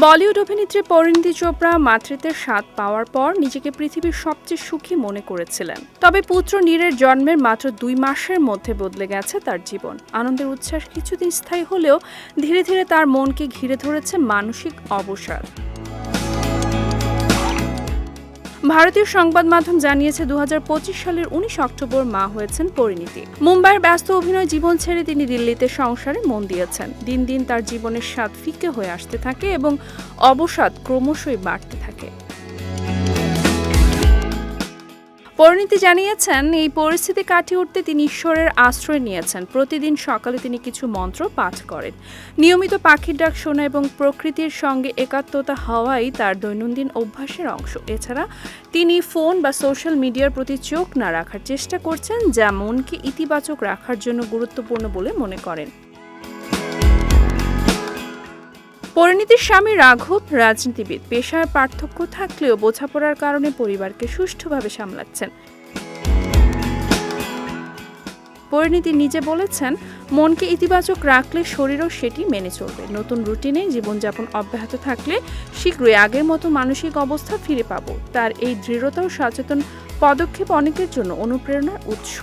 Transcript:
বলিউড অভিনেত্রী পরিণীতি চোপড়া মাতৃত্বের স্বাদ পাওয়ার পর নিজেকে পৃথিবীর সবচেয়ে সুখী মনে করেছিলেন। তবে পুত্র নীরের জন্মের মাত্র 2 মাসের মধ্যে বদলে গেছে তার জীবন। আনন্দের উচ্ছ্বাস কিছুদিন স্থায়ী হলেও ধীরে ধীরে তার মনকে ঘিরে ধরেছে মানসিক অবসাদ। ভারতীয় সংবাদ মাধ্যম জানিয়েছে 2025 সালের 19 অক্টোবর মা হয়েছেন পরিণীতি। মুম্বাইয়ের ব্যস্ত অভিনয় জীবন ছেড়ে তিনি দিল্লিতে সংসারে মন দিয়েছেন। দিন দিন তার জীবনের স্বাদ ফিকে হয়ে আসতে থাকে এবং অবসাদ ক্রমশই বাড়তে থাকে। পরিণীতি জানিয়েছেন, এই পরিস্থিতি কাটিয়ে উঠতে তিনি ঈশ্বরের আশ্রয় নিয়েছেন। প্রতিদিন সকালে তিনি কিছু মন্ত্র পাঠ করেন। নিয়মিত পাখির ডাক শোনা এবং প্রকৃতির সঙ্গে একাত্মতা হওয়াই তার দৈনন্দিন অভ্যাসের অংশ। এছাড়া তিনি ফোন বা সোশ্যাল মিডিয়ার প্রতি চোখ না রাখার চেষ্টা করছেন, যা মনকে ইতিবাচক রাখার জন্য গুরুত্বপূর্ণ বলে মনে করেন। পরিণীতির স্বামী রাঘব রাজনীতিবিদ। পেশার পার্থক্য থাকলেও বোঝাপড়ার কারণে পরিবারকে সুষ্ঠুভাবে সামলাচ্ছেন। পরিণীতি নিজে বলেছেন, মনকে ইতিবাচক রাখলে শরীরও সেটি মেনে চলবে। নতুন রুটিনে জীবনযাপন অব্যাহত থাকলে শীঘ্রই আগের মতো মানসিক অবস্থা ফিরে পাব। তার এই দৃঢ়তা ও সচেতন পদক্ষেপ অনেকের জন্য অনুপ্রেরণার উৎস।